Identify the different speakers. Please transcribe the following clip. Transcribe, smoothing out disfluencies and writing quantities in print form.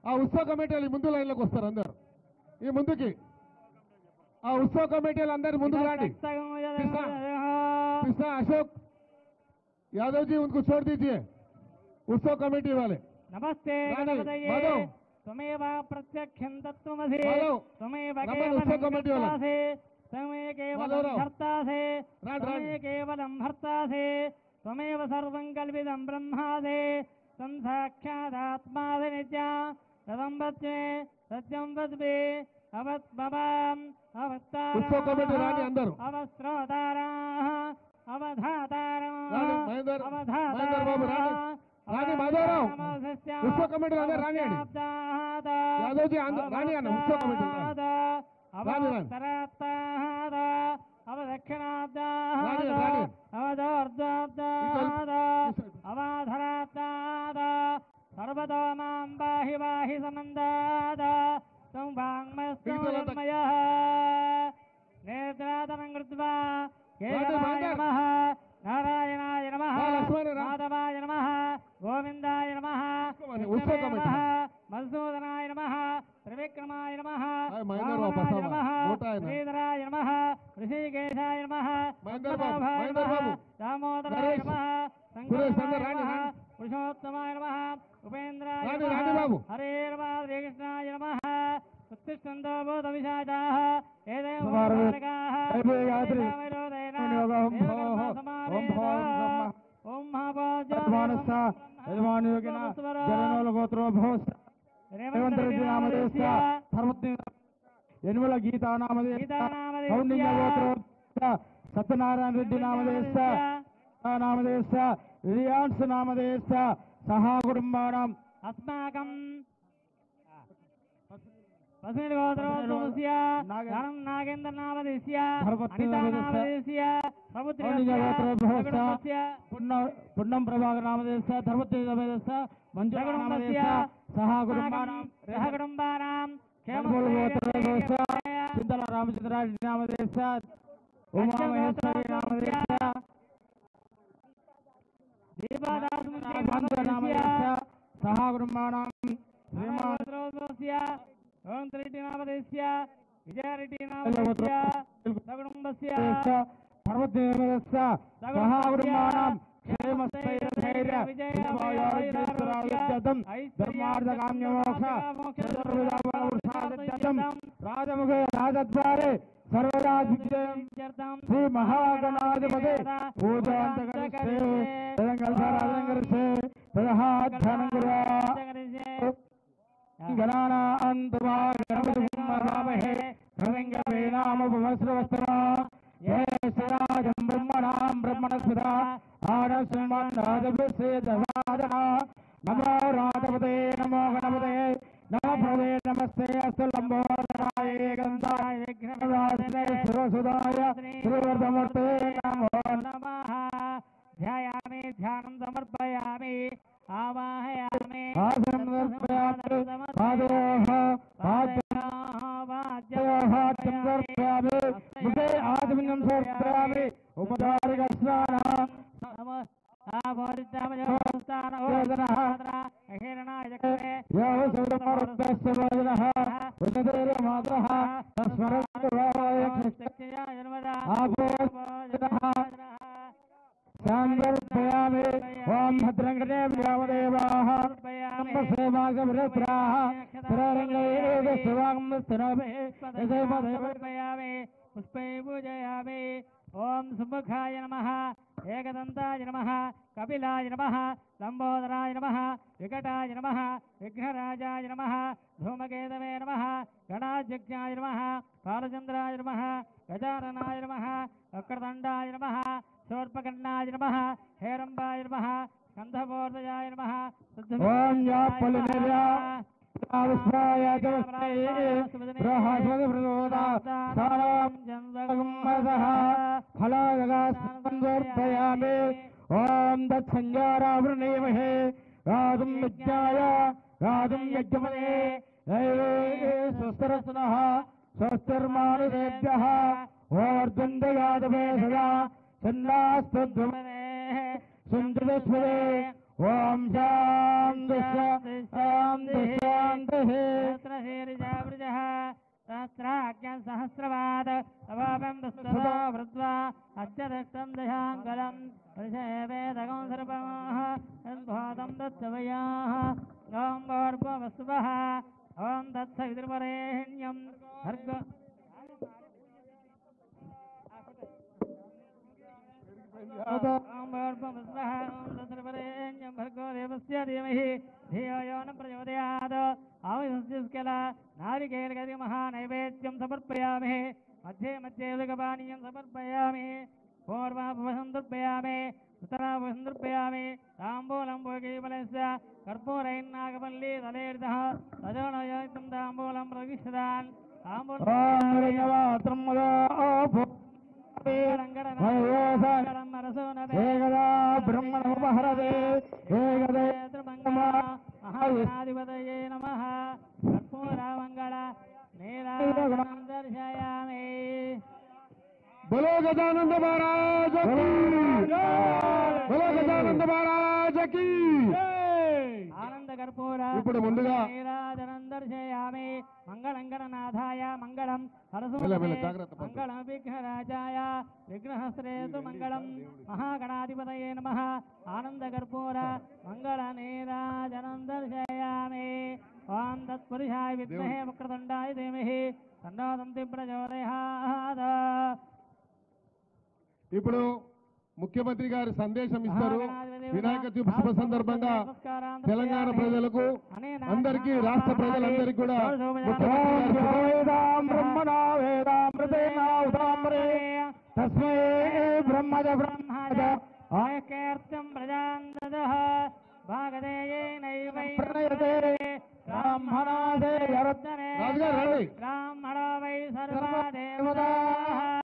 Speaker 1: ఆ ఉత్సవ కమిటీలు ముందు లైన్లోకి వస్తారు అందరు ఈ ముందుకి ఆ ఉత్సవ కమిటీలు అందరు ముందుకు రండి कृष्णा अशोक यादव जी उनको छोड़ दीजिए उत्सव कमेटी वाले
Speaker 2: नमस्ते त्वमेव प्रत्यक्षं तत्त्वमसि त्वमेव केवलं भर्तासि त्वमेव केवलं भर्तासि त्वमेव सर्वं कल्पितं ब्रह्मासि तं साक्षादात्मासि नित्या तदं वच्मे सत्यं वच्मि अवत्मवाम् अवस्ताराः अवस्त्रोताराः अवधाताराः
Speaker 1: रानी माधवराव उत्सव कमेटी रानी यादव जी रानी उत्सव कमेटी
Speaker 2: सर्वतो मां पाहि पाहि समन्दात् तं वाङ्मयः नेत्रादनं कृत्वा केशवाय नमः नारायणाय नमः माधवाय नमः गोविन्दाय नमः नमः मधुसूदनाय नमः त्रिविक्रमाय नमः रामाय नमः श्रीधराय नमः ऋषिकेशाय नमः पद्मनाभाय नमः दामोदराय नमः शङ्कराय नमः पुरुषोत्तमाय नमः उपेन्द्राय नमः हरे नमः श्रीकृष्णाय नमः उत्तिष्ठन्तो भूतविशाचाः एदेव
Speaker 3: यनमल गीता नामधेय सत्यनारायण रेड्डी नामधेय रियांस नामधेय सहा कुटुंबानां
Speaker 2: अस्माकं पस्मिन् गोत्रोस्य धनं नागेन्द्र नामधेयस्य अनिता नामधेयस्य प्रभुत्रिस्य
Speaker 3: पुण्यं प्रभाकर नामधेयस्य धर्मत्रिस्य मंजुनामधेयस्य सहा
Speaker 2: कुटुंबानां
Speaker 3: चिंतन रामचंद्र नामधेयस्य उमा महेश्वरी नामधेयस्य
Speaker 2: दीपादास
Speaker 3: नामधेयस्य सहा कुटुंबानां
Speaker 2: श्रीमान् ओम रेड्डी नामधेयस्य विजय रेड्डी नामधेयस्य सकुटुंबस्य
Speaker 3: सर्वदेवस्य सहा कुटुंबानां क्षेमस्थैर्यधैर्य विजयवायुर्जयं धर्मार्थकाम्यमोक्ष चतुर्विधपुरुषार्थं राजमुखे राजद्वारे सर्वराजविजयं श्री महागणाधिपते पूजान्तकरिष्ये तदङ्गलसाराधनकरिष्ये तदहाध्यानं गणानान्तवा गणपतिमहे सर्वङ्गवे नाम भवस्रवस्त्रा ये सराजं ब्रह्मणां ब्रह्मणस्पदा आनस्मन्नादभिषे दशादना नमो राधपते नमो गणपते नमो भवे नमस्ते अस्तु लम्बोदराय गन्धाय विघ्नराजने सुरसुदाय श्रीवर्धमूर्ते नमो नमः ध्यायामि ध्यानं समर्पयामि आवाहयामि आसनं समर्पयामि पादयोः पाद्योः समर्पयामि मुखे आचमनं समर्पयामि उपधारिकस्नानः समर्पयामि ओम भद्रंगणे व्यामदेवाः सेवागमृत्राः सररंगे
Speaker 2: समर्पयामि पुष्पै पूजयामि ओम सुमुखाय नमः एकदन्ताय नमः कपिलाय नमः लंबोदराय नमः विकटाय नमः विघ्नराजाय नमः धूमकेतवे नमः गणाध्यक्षाय नमः बालचन्द्राय नमः गजाननाय नमः वक्रतुण्डाय नमः शूर्पकर्णाय नमः हेरम्बाय नमः स्कन्धपूर्वजाय नमः
Speaker 3: ओम या पलनेया आवस्वाय जवस्ते प्रहास्वद प्रदोदा साराम जन्मगमसः फलागस्मर्पयामि ओम दत्संज्ञारावृणेमहे राजुं यज्ञाय राजुं यज्ञमने दैवे स्वस्तरस्नः स्वस्तिर्मानुदेभ्यः ओर्जुन्दयादवे सदा सन्नास्तद्वमने सुन्दरस्वरे ఓం శాంతి శాంతి శాంతి
Speaker 2: सहस्रशीर्षवृजः सहस्राज्ञः सहस्रवात् तवापं दुस्ततो वृद्ध्वा अद्यदष्टं दशाङ्गलं वृषेवेदकं सर्पमः यद्भूतं दत्तवयाः ॐ भूर्भुवस्सुवः ॐ तत्सवितुर्वरेण्यं भर्गो ॐ भूर्भुवस्सुवः ॐ तत्सवितुर्वरेण्यं भर्गो देवस्य धीमहि धियो यो न प्रचोदयात् आवश्यस्केल नारिकेलगति महानैवेद्यं समर्पयामि मध्ये मध्ये उदकपानीयं समर्पयामि पूर्वाभवसन्दर्पयामि उत्तराभवसन्दर्पयामि ताम्बूलं भोगीफलस्य कर्पूरैर्नागवल्ली तलेर्दः तजोनयुक्तं ताम्बूलं प्रविष्टदान्
Speaker 3: ఏకదా బ్రహ్మణోపహరదే ఏకదే
Speaker 2: महागणाधिपतये नमः कर्पूरमङ्गल नीराजनं दर्शयामि
Speaker 1: बोलो गजानंद महाराज की बोलो गजानंद महाराज की
Speaker 2: आनंद कर्पूर
Speaker 1: ఇప్పుడు ముందుగా
Speaker 2: नीराजनं दर्शयामि मंगलं गणनाथाय मंगलं
Speaker 1: మెల్ల జాగ్రత్త పడుతుంది.
Speaker 2: मंगलं विघ्नराजाय विघ्नहस्तेतु मंगलं महागणाधिपतये नमः आनंद कर्पूर मंगल नीराजनं दर्शयामि ओम तत्पुरुषाय विद्महे वक्रतुण्डाय धीमहि तन्नो दन्ति प्रचोदयात्
Speaker 1: ఇప్పుడు ముఖ్యమంత్రి గారి సందేశం ఇస్తారు. వినాయక చవితి శుభ సందర్భంగా తెలంగాణ ప్రజలకు అందరికీ రాష్ట్ర ప్రజలందరికీ కూడా
Speaker 3: తస్మై బ్రహ్మజ బ్రహ్మజ
Speaker 2: आयकेर्त्यं प्रजान्ददः भागधेयेनैवै
Speaker 3: प्रणयते ब्राह्मणादे
Speaker 1: రాజుగారు రండి.
Speaker 2: ब्राह्मणो वै सर्वा देवताः